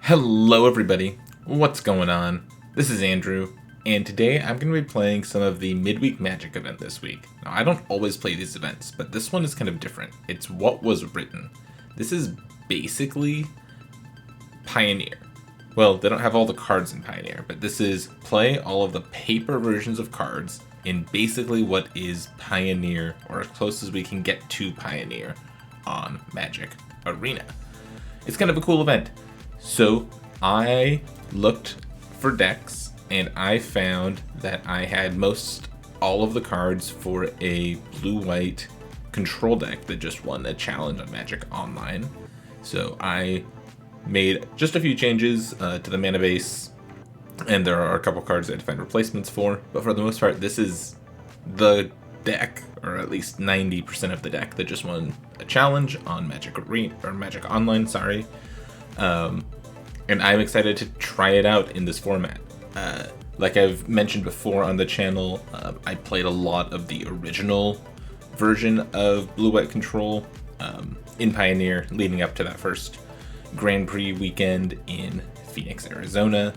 Hello everybody, what's going on? This is Andrew, and today I'm going to be playing some of the Midweek Magic event this week. Now, I don't always play these events, but this one is kind of different. It's what was written. This is basically Pioneer. Well, they don't have all the cards in Pioneer, but this is play all of the paper versions of cards in basically what is Pioneer, or as close as we can get to Pioneer on Magic Arena. It's kind of a cool event. So I looked for decks and I found that I had most all of the cards for a blue-white control deck that just won a challenge on Magic Online. So I made just a few changes to the mana base, and there are a couple cards I had to find replacements for, but for the most part this is the deck, or at least 90% of the deck that just won a challenge on Magic Arena, or Magic Online, sorry. And I'm excited to try it out in this format. Like I've mentioned before on the channel, I played a lot of the original version of Blue-White Control in Pioneer leading up to that first Grand Prix weekend in Phoenix, Arizona.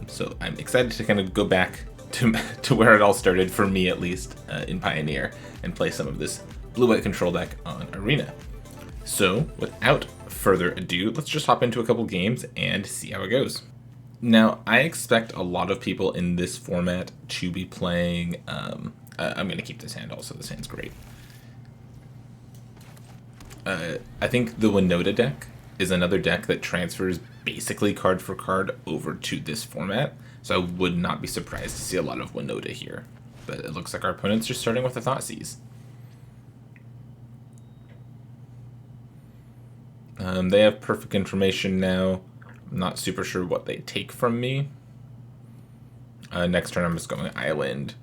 So I'm excited to kind of go back to where it all started, for me at least, in Pioneer, and play some of this Blue-White Control deck on Arena. So without further ado, let's just hop into a couple games and see how it goes. Now, I expect a lot of people in this format to be playing, I'm going to keep this hand also, this hand's great. I think the Winota deck is another deck that transfers basically card for card over to this format, so I would not be surprised to see a lot of Winota here. But it looks like our opponent's just starting with a Thoughtseize. They have perfect information now. I'm not super sure what they take from me. Next turn I'm just going Island,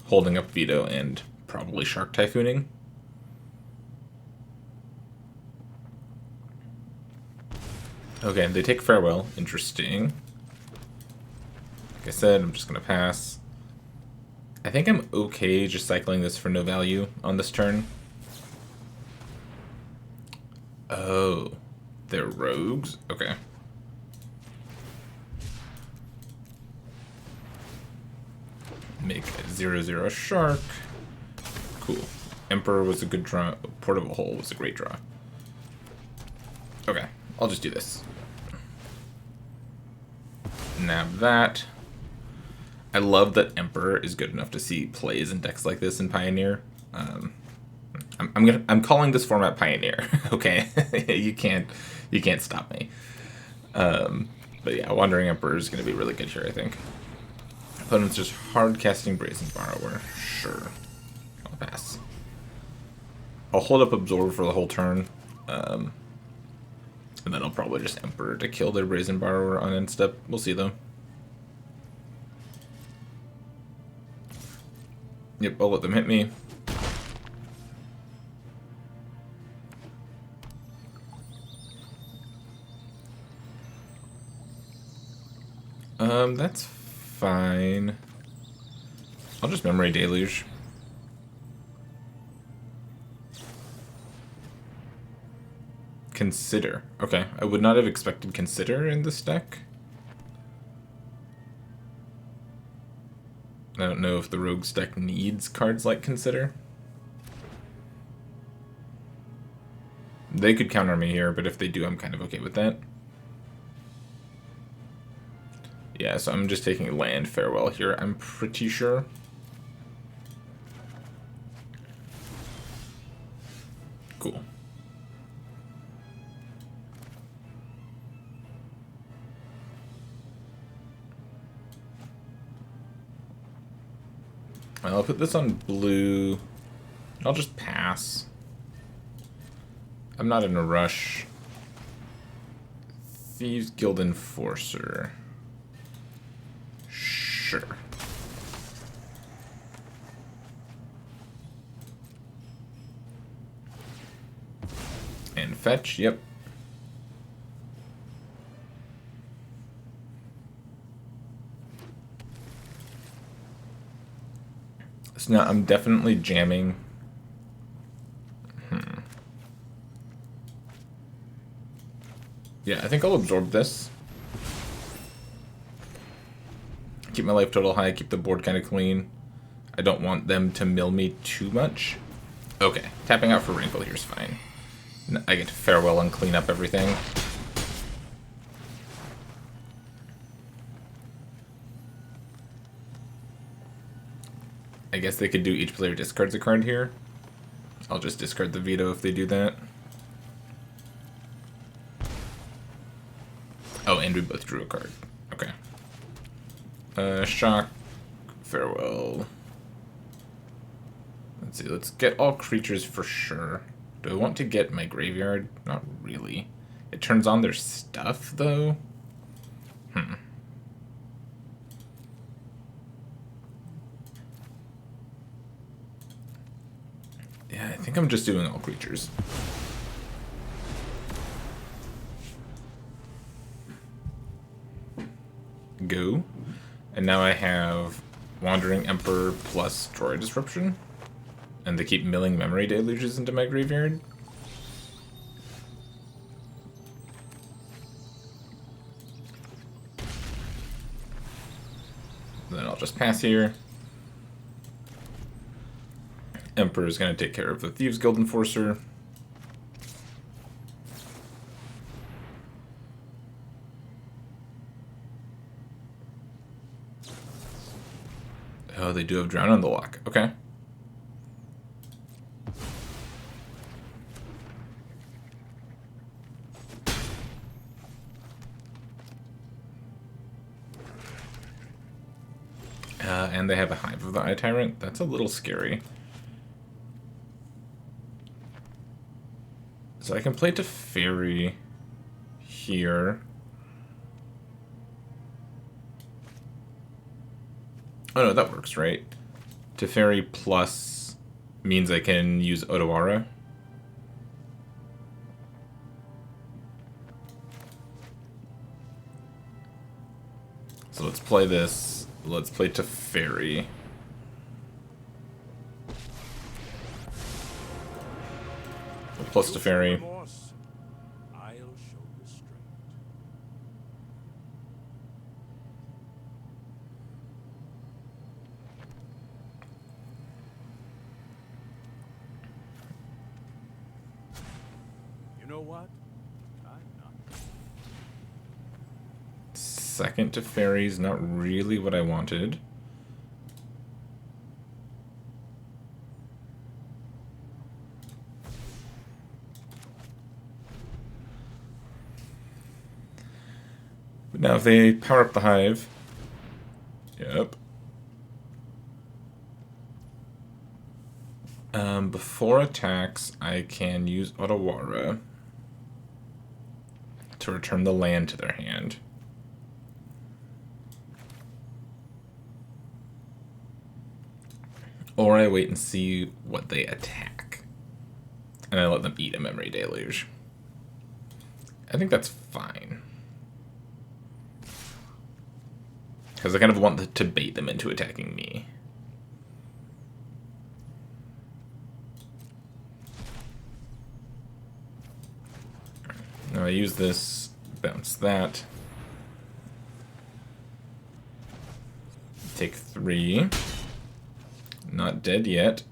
holding up Veto, and probably Shark Typhooning. Okay, they take Farewell. Interesting. Like I said, I'm just going to pass. I think I'm okay just cycling this for no value on this turn. Oh, they're rogues? Okay. Make a 0/0 Shark. Cool. Emperor was a good draw. Portable Hole was a great draw. Okay, I'll just do this. Nab that. I love that Emperor is good enough to see plays in decks like this in Pioneer. I'm calling this format Pioneer. Okay, you can't stop me. But yeah, Wandering Emperor is going to be really good here, I think. Opponent's just hard casting Brazen Borrower. Sure, I'll pass. I'll hold up Absorb for the whole turn, and then I'll probably just Emperor to kill their Brazen Borrower on end step. We'll see though. Yep, I'll let them hit me. That's fine. I'll just Memory Deluge. Consider. Okay, I would not have expected Consider in this deck. I don't know if the Rogues deck needs cards like Consider. They could counter me here, but if they do, I'm kind of okay with that. Yeah, so I'm just taking land Farewell here, I'm pretty sure. Cool. I'll put this on blue. I'll just pass. I'm not in a rush. Thieves Guild Enforcer. Sure. And fetch, yep. So now I'm definitely jamming. Yeah, I think I'll absorb this. keep my life total high, keep the board kind of clean. I don't want them to mill me too much. Okay, tapping out for Rainfall here is fine. I get to Farewell and clean up everything. I guess they could do each player discards a card here. I'll just discard the veto if they do that. Oh, and we both drew a card. Okay. Shock. Farewell. Let's see, let's get all creatures for sure. Do I want to get my graveyard? Not really. It turns on their stuff, though? Yeah, I think I'm just doing all creatures. Go. And now I have Wandering Emperor plus Droid Disruption. And they keep milling Memory Deluges into my graveyard. Then I'll just pass here. Emperor is going to take care of the Thieves Guild Enforcer. Oh, they do have Drown on the lock. Okay. And they have a Hive of the Eye Tyrant. That's a little scary. So I can play Teferi here. Oh no, that works, right? Teferi plus means I can use Otawara. So let's play this. Let's play Teferi. Plus Teferi. You know what? I'm not. Second Teferi is not really what I wanted. But now if they power up the Hive... Yep. Before attacks, I can use Otawara to return the land to their hand. Or I wait and see what they attack. And I let them eat a Memory Deluge. I think that's fine. Because I kind of want to bait them into attacking me. Now I use this, bounce that. Take 3. Not dead yet.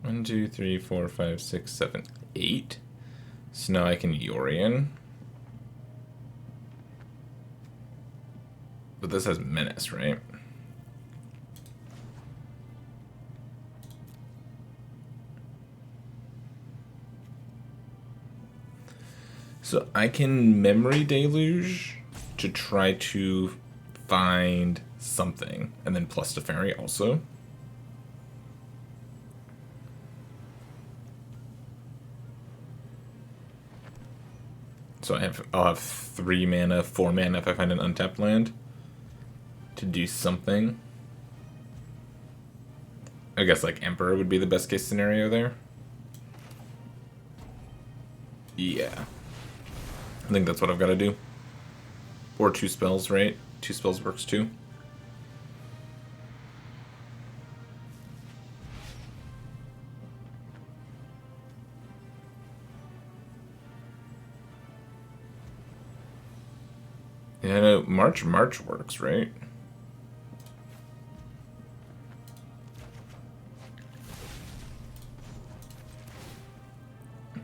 One, 2, 3, 4, 5, 6, 7, 8. So now I can Yorion. But this has Menace, right? So I can Memory Deluge to try to find something, and then plus Teferi also. So I'll have 3 mana, 4 mana if I find an untapped land to do something. I guess like Emperor would be the best case scenario there. Yeah. I think that's what I've got to do. Or 2 spells, right? 2 spells works too. Yeah, no, March works, right?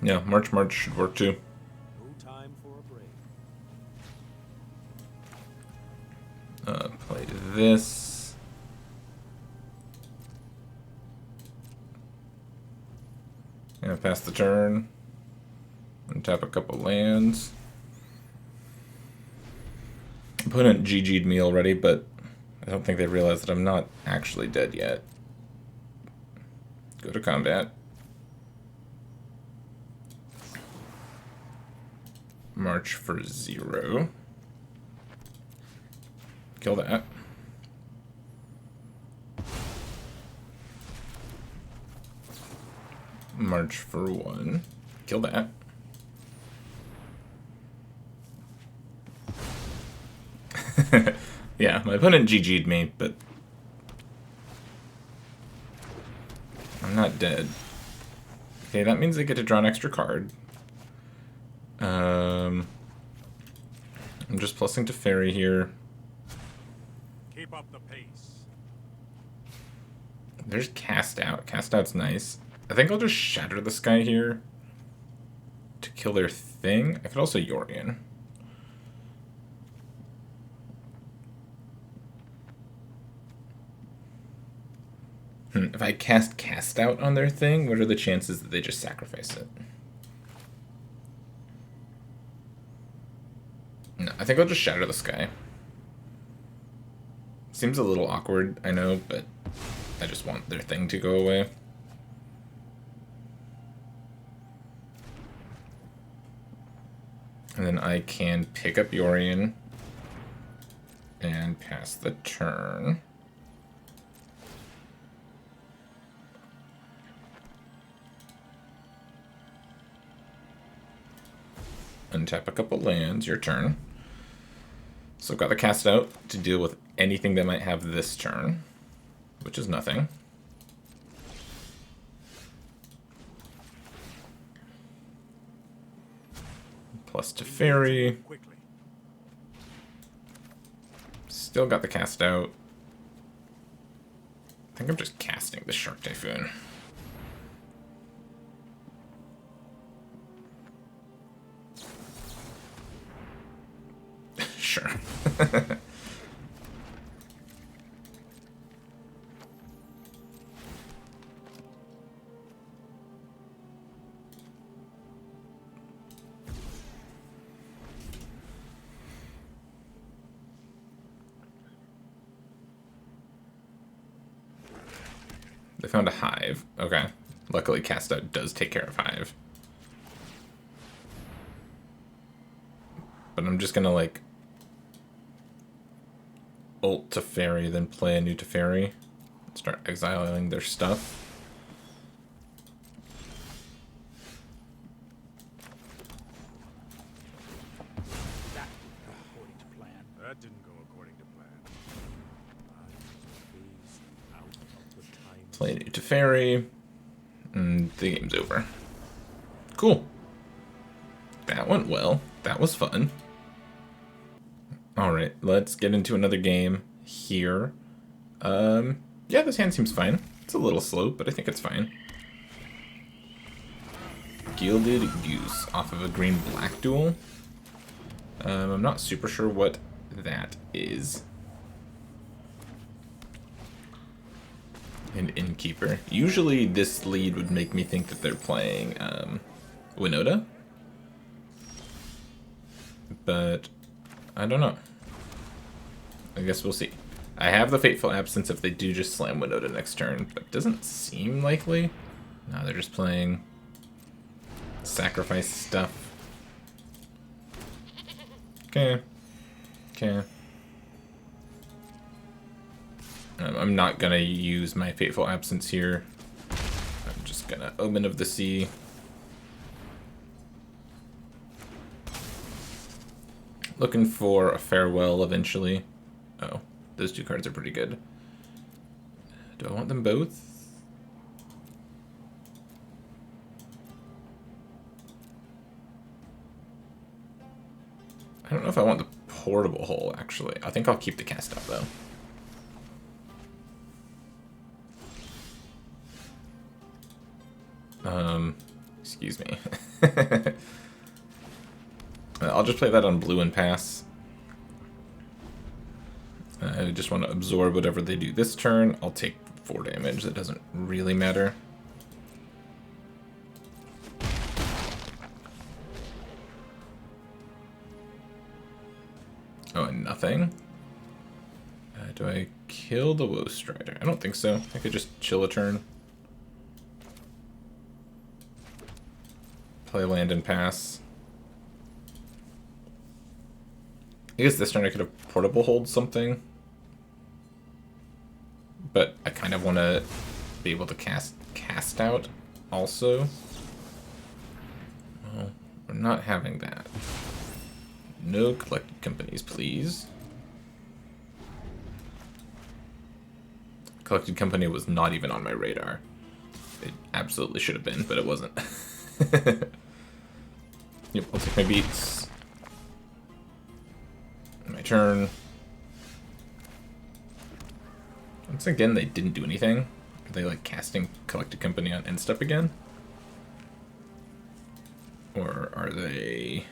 Yeah, March should work too. No time for a break. Play this. Yeah, pass the turn. And tap a couple lands. Opponent GG'd me already, but I don't think they realize that I'm not actually dead yet. Go to combat. March for 0. Kill that. March for 1. Kill that. Yeah, my opponent GG'd me, but I'm not dead. Okay, that means I get to draw an extra card. I'm just plussing to fairy here. Keep up the pace. There's cast out. Cast out's nice. I think I'll just shatter the sky here to kill their thing. I could also Yorion. If I cast out on their thing, what are the chances that they just sacrifice it? No, I think I'll just shatter the sky. Seems a little awkward, I know, but I just want their thing to go away. And then I can pick up Yorion and pass the turn. Untap a couple lands, your turn. So I've got the cast out to deal with anything that might have this turn, which is nothing. Plus to fairy. Still got the cast out. I think I'm just casting the Shark Typhoon. Sure. They found a hive. Okay. Luckily, cast out does take care of hive. But I'm just gonna, like, ult to fairy, then play a new to fairy. Start exiling their stuff. That didn't go according to plan. I was phased out of the time. Play a new to fairy. And the game's over. Cool. That went well. That was fun. Alright, let's get into another game here. Yeah, this hand seems fine. It's a little slow, but I think it's fine. Gilded Goose off of a green-black duel. I'm not super sure what that is. An Innkeeper. Usually this lead would make me think that they're playing Winota. But I don't know. I guess we'll see. I have the Fateful Absence if they do just slam Winota next turn, but it doesn't seem likely. No, they're just playing sacrifice stuff. Okay. Okay. I'm not gonna use my Fateful Absence here. I'm just gonna Omen of the Sea. Looking for a Farewell eventually. Oh, those two cards are pretty good. Do I want them both? I don't know if I want the portable hole, actually. I think I'll keep the cast out, though. Excuse me. I'll just play that on blue and pass. I just want to absorb whatever they do this turn. I'll take 4 damage. That doesn't really matter. Oh, and nothing. Do I kill the Woe Strider? I don't think so. I could just chill a turn. Play land and pass. I guess this turn I could have portable hold something. But I kind of want to be able to cast out also. Well, we're not having that. No collected companies, please. Collected company was not even on my radar. It absolutely should have been, but it wasn't. Yep, I'll take my beats. My turn. Once again, they didn't do anything. Are they like casting collected company on end step again? Or are they...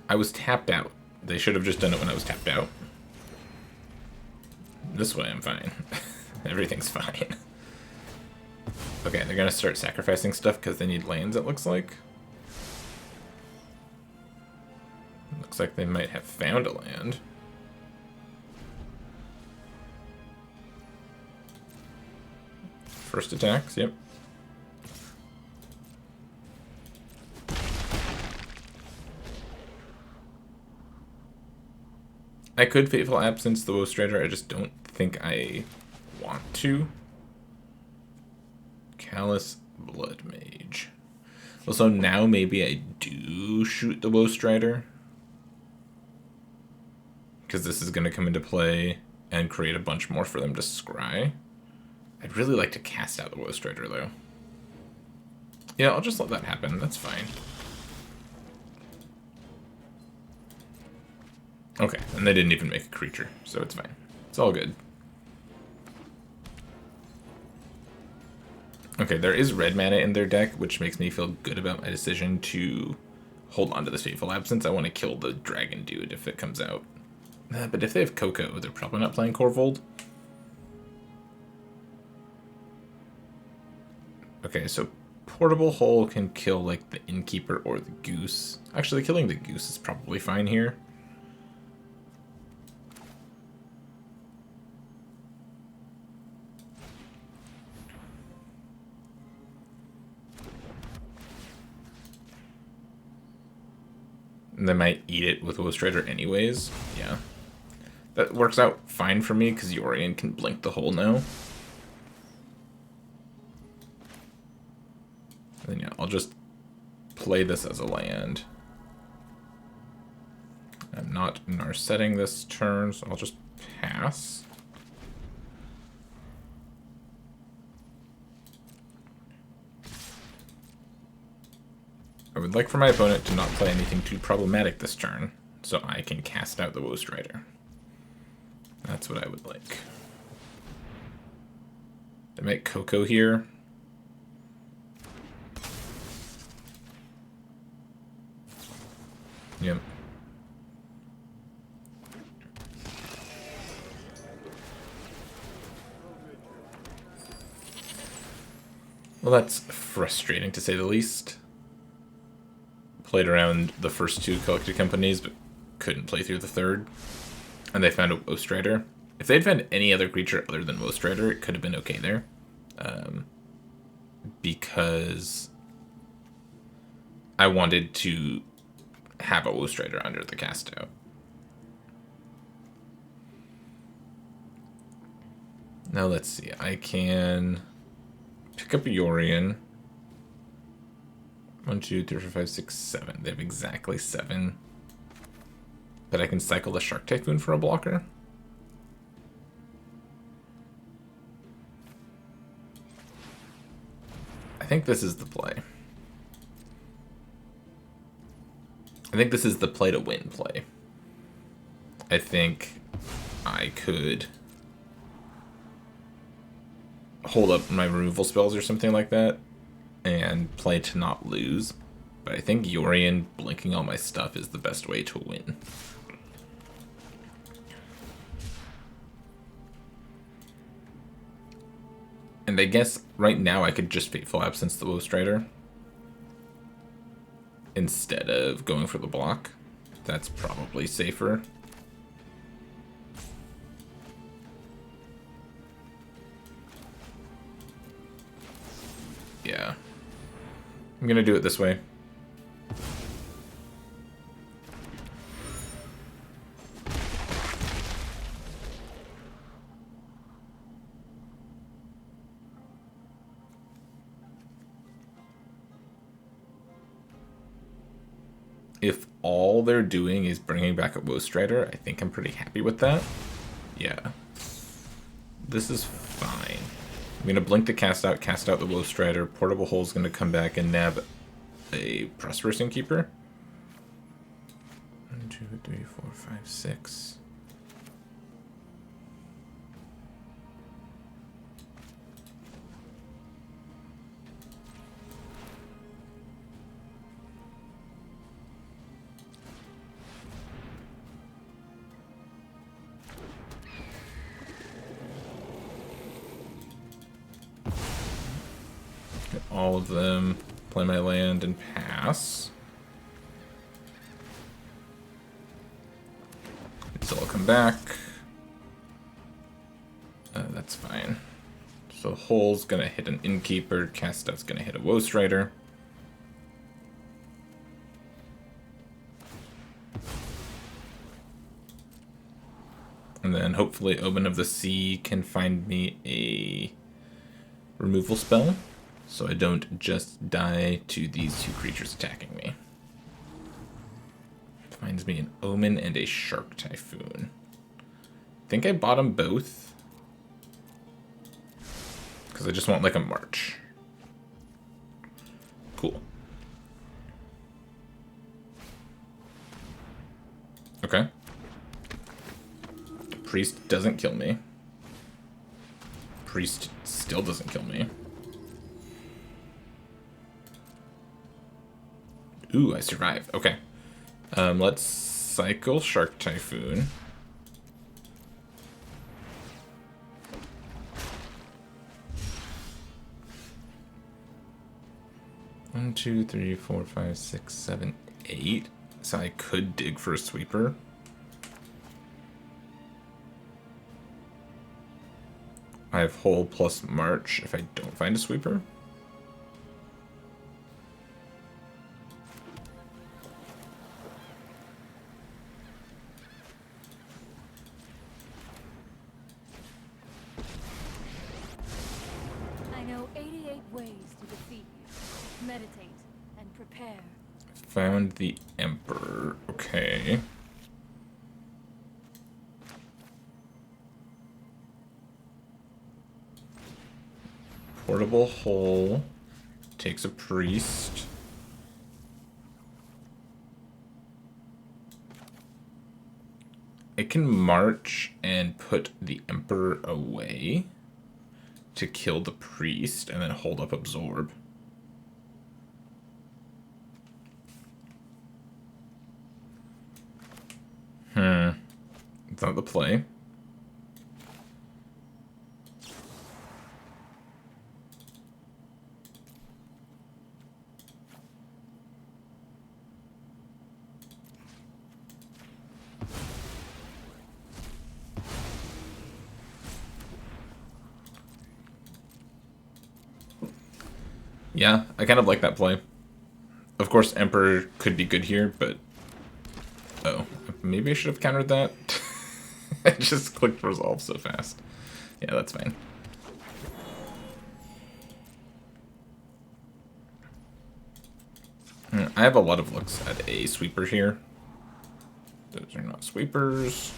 I was tapped out. They should have just done it when I was tapped out. This way I'm fine. Everything's fine. Okay, they're gonna start sacrificing stuff because they need lands, it looks like. Looks like they might have found a land. First attacks, yep. I could Fateful Absence the Woe Strider, I just don't think I want to. Callous Blood Mage. Well, so now maybe I do shoot the Woe Strider. Because this is going to come into play and create a bunch more for them to scry. I'd really like to cast out the Woe Strider, though. Yeah, I'll just let that happen. That's fine. Okay, and they didn't even make a creature, so it's fine. It's all good. Okay, there is red mana in their deck, which makes me feel good about my decision to hold on to this Fateful Absence. I want to kill the Dragon Dude if it comes out. But if they have Coco, they're probably not playing Corvold. Okay, so Portable Hole can kill, like, the Innkeeper or the Goose. Actually, killing the Goose is probably fine here. And they might eat it with Woe Strider anyways. Yeah. That works out fine for me, because Yorion can blink the hole now. And then yeah, I'll just play this as a land. I'm not Narsetting this turn, so I'll just pass. I would like for my opponent to not play anything too problematic this turn, so I can cast out the Woe Strider. That's what I would like. They make Coco here. Yep. Well, that's frustrating to say the least. Played around the first 2 collected companies, but couldn't play through the third. And they found a Woe Strider. If they'd found any other creature other than Woe Strider, it could have been okay there. Because I wanted to have a Woe Strider under the cast out. Now let's see. I can pick up a Yorion. 1, 2, 3, 4, 5, 6, 7. They have exactly 7. But I can cycle the Shark Typhoon for a blocker. I think this is the play. I think this is the play to win play. I think I could hold up my removal spells or something like that and play to not lose. But I think Yorion blinking all my stuff is the best way to win. And I guess right now I could just Fateful Absence the Ghostwriter instead of going for the block. That's probably safer. Yeah. I'm gonna do it this way. If all they're doing is bringing back a Ghostwriter, I think I'm pretty happy with that. Yeah. This is fine. I'm going to blink to cast out the Ghostwriter. Portable Hole's going to come back and nab a Prosperous Innkeeper. 1, 2, 3, 4, 5, 6. All of them, play my land and pass. So I'll come back. That's fine. So Hole's gonna hit an Innkeeper, cast out's gonna hit a Ghostwriter. And then hopefully Omen of the Sea can find me a removal spell, so I don't just die to these two creatures attacking me. Finds me an Omen and a Shark Typhoon. I think I bought them both, because I just want like a March. Cool. Okay. Priest doesn't kill me. Priest still doesn't kill me. Ooh, I survived. Okay. Let's cycle Shark Typhoon. One, 2, 3, 4, 5, 6, 7, 8. So I could dig for a sweeper. I have Hole plus March if I don't find a sweeper. I know 88 ways to defeat you. Meditate and prepare. Found the Emperor. Okay. Portable Hole takes a Priest. I can march and put the Emperor away to kill the Priest and then hold up Absorb. It's not the play. Yeah, I kind of like that play. Of course, Emperor could be good here, but... Oh, maybe I should have countered that. I just clicked Resolve so fast. Yeah, that's fine. I have a lot of looks at a sweeper here. Those are not sweepers.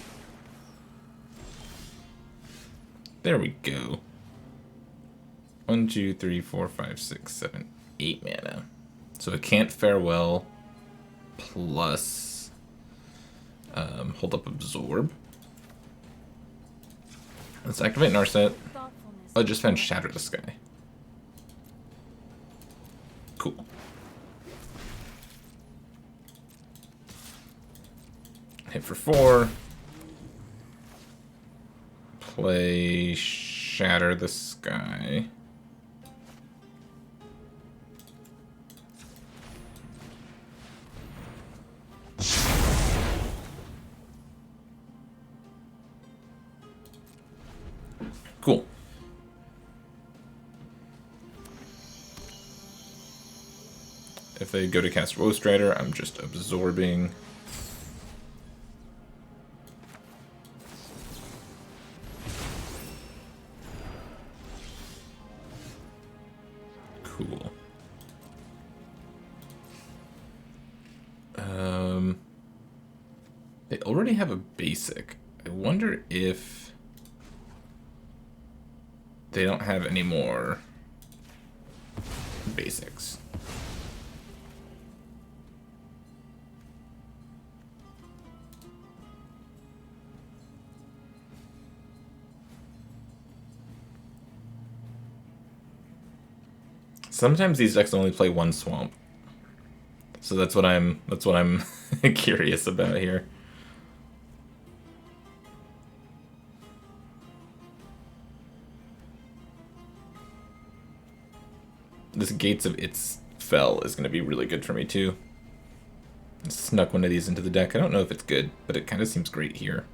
There we go. 1, 2, 3, 4, 5, 6, 7, 8 mana. So it can't farewell plus hold up absorb. Let's activate Narset. Oh, I just found Shatter the Sky. Cool. Hit for 4. Play Shatter the Sky. Cool. If they go to cast Woe Strider, I'm just absorbing. Cool. They already have a basic. I wonder if they don't have any more basics. Sometimes these decks only play one swamp. So that's what I'm curious about here. This Gates of Its Fell is going to be really good for me too. I snuck one of these into the deck. I don't know if it's good, but it kind of seems great here.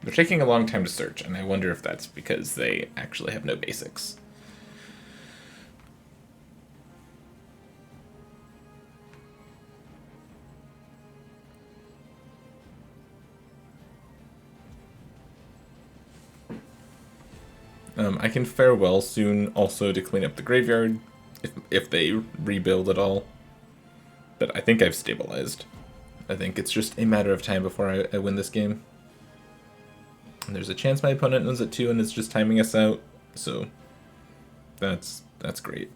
They're taking a long time to search, and I wonder if that's because they actually have no basics. I can farewell soon also to clean up the graveyard, if they rebuild at all. But I think I've stabilized. I think it's just a matter of time before I win this game. And there's a chance my opponent knows it too and is just timing us out, so that's great.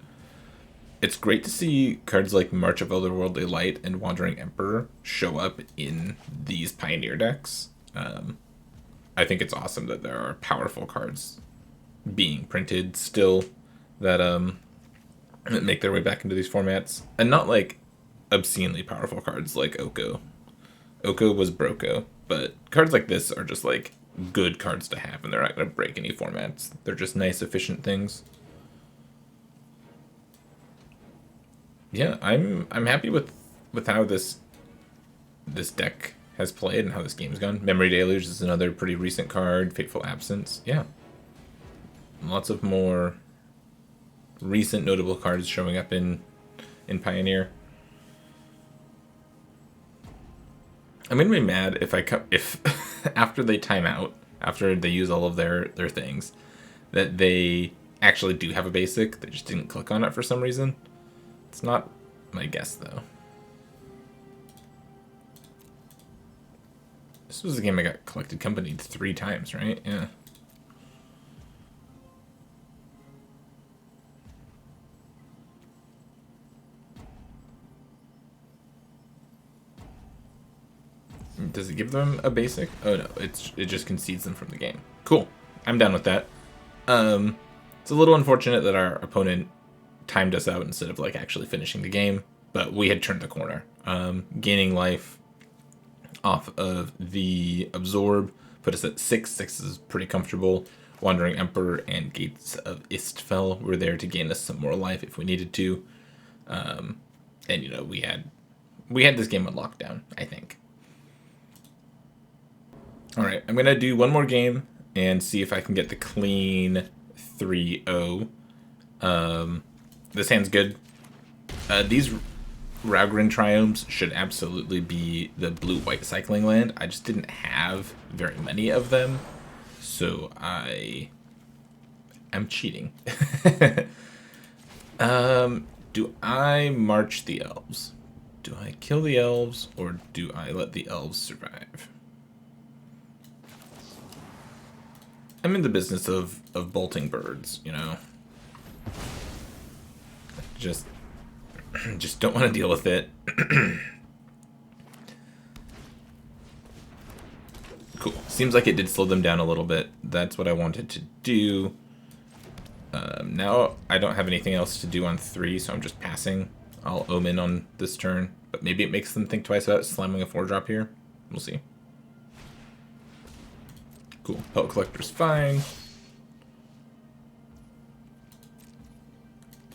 It's great to see cards like March of Otherworldly Light and Wandering Emperor show up in these Pioneer decks. I think it's awesome that there are powerful cards being printed still that make their way back into these formats, and not like obscenely powerful cards like Oko. Oko was Broko, but cards like this are just like good cards to have, and they're not going to break any formats. They're just nice, efficient things. Yeah, I'm happy with how this deck has played and how this game's gone. Memory Deluge is another pretty recent card. Fateful Absence, yeah. Lots of more recent notable cards showing up in Pioneer. I'm gonna be mad if after they time out, after they use all of their things, that they actually do have a basic. They just didn't click on it for some reason. It's not my guess though. This was a game I got collected company 3 times, right? Yeah. Does it give them a basic? Oh no, it just concedes them from the game. Cool. I'm down with that. It's a little unfortunate that our opponent timed us out instead of like actually finishing the game, but we had turned the corner. Gaining life off of the absorb put us at 6. 6 is pretty comfortable. Wandering Emperor and Gates of Istfell were there to gain us some more life if we needed to. And you know, we had this game on lockdown, I think. Alright, I'm going to do one more game and see if I can get the clean 3-0. This hand's good. These Raugrin Triomes should absolutely be the blue-white cycling land. I just didn't have very many of them, so I'm cheating. Do I march the elves? Do I kill the elves, or do I let the elves survive? I'm in the business of bolting birds, you know. Just don't want to deal with it. Cool. Seems like it did slow them down a little bit. That's what I wanted to do. Now I don't have anything else to do on 3, so I'm just passing. I'll omen on this turn, but maybe it makes them think twice about slamming a 4-drop here. We'll see. Cool. Pellet Collector's fine.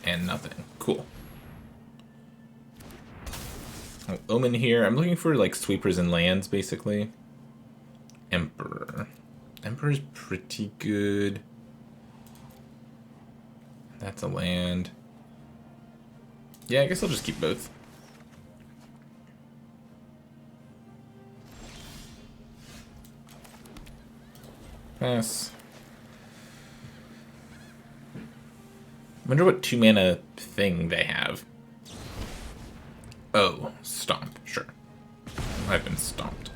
And nothing. Cool. I'll omen here. I'm looking for like sweepers and lands, basically. Emperor. Emperor's pretty good. That's a land. Yeah, I guess I'll just keep both. Pass. Wonder what 2-mana thing they have. Oh, stomp. Sure. I've been stomped.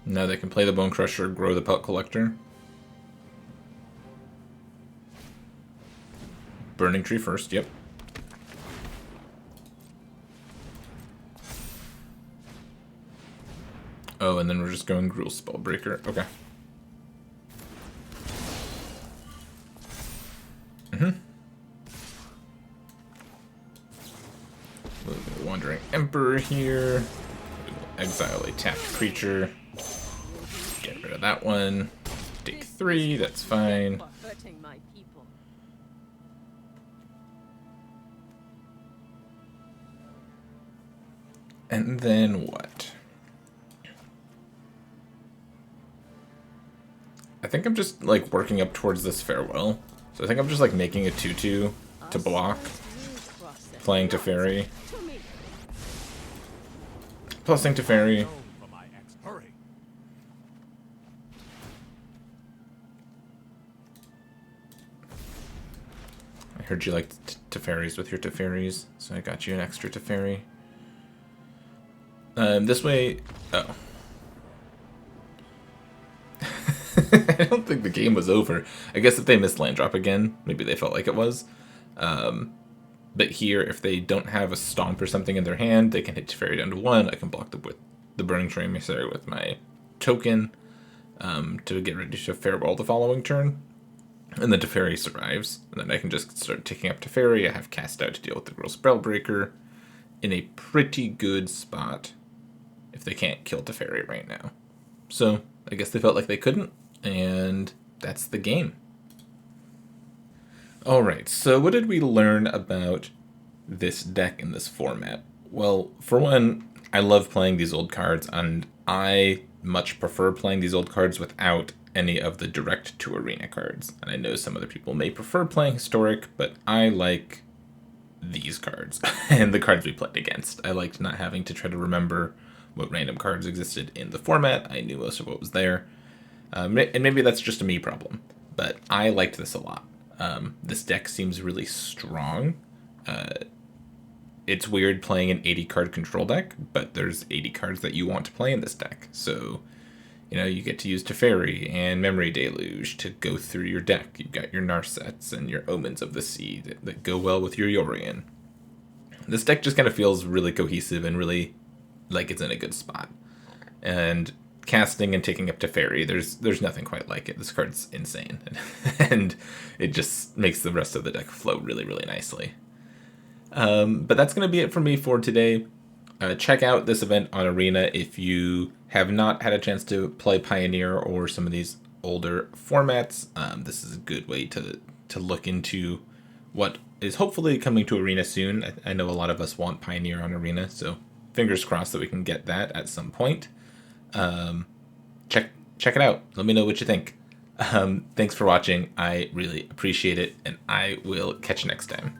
Now they can play the Bone Crusher, grow the Pellet Collector. Burning Tree first, yep. Oh, and then we're just going Gruul Spellbreaker. Okay. Wandering Emperor here. We will exile a tapped creature. Get rid of that one. Take 3, that's fine. And then what? I think I'm just like working up towards this farewell. So I think I'm just like making a 2/2 to block. Playing Teferi. Plusing Teferi. I heard you like Teferis with your Teferis, so I got you an extra Teferi. This way... Oh. I don't think the game was over. I guess if they missed land drop again, maybe they felt like it was. But here, if they don't have a stomp or something in their hand, they can hit Teferi down to 1. I can block them with the Burning Tree Emissary with my token to get ready to farewell the following turn. And then Teferi survives. And then I can just start ticking up Teferi. I have Cast Out to deal with the Gruul Spellbreaker in a pretty good spot if they can't kill Teferi right now. So I guess they felt like they couldn't, and that's the game. Alright, so what did we learn about this deck in this format? Well, for one, I love playing these old cards, and I much prefer playing these old cards without any of the direct to arena cards. And I know some other people may prefer playing historic, but I like these cards and the cards we played against. I liked not having to try to remember what random cards existed in the format. I knew most of what was there. And maybe that's just a me problem, but I liked this a lot. This deck seems really strong. It's weird playing an 80 card control deck, but there's 80 cards that you want to play in this deck. So, you know, you get to use Teferi and Memory Deluge to go through your deck. You've got your Narsets and your Omens of the Sea that go well with your Yorion. This deck just kind of feels really cohesive and really like it's in a good spot. And casting and taking up Teferi, there's nothing quite like it. This card's insane. And it just makes the rest of the deck flow really, really nicely. But that's going to be it for me for today. Check out this event on Arena if you have not had a chance to play Pioneer or some of these older formats. This is a good way to look into what is hopefully coming to Arena soon. I know a lot of us want Pioneer on Arena, so fingers crossed that we can get that at some point. Check it out. Let me know what you think. Thanks for watching. I really appreciate it, and I will catch you next time.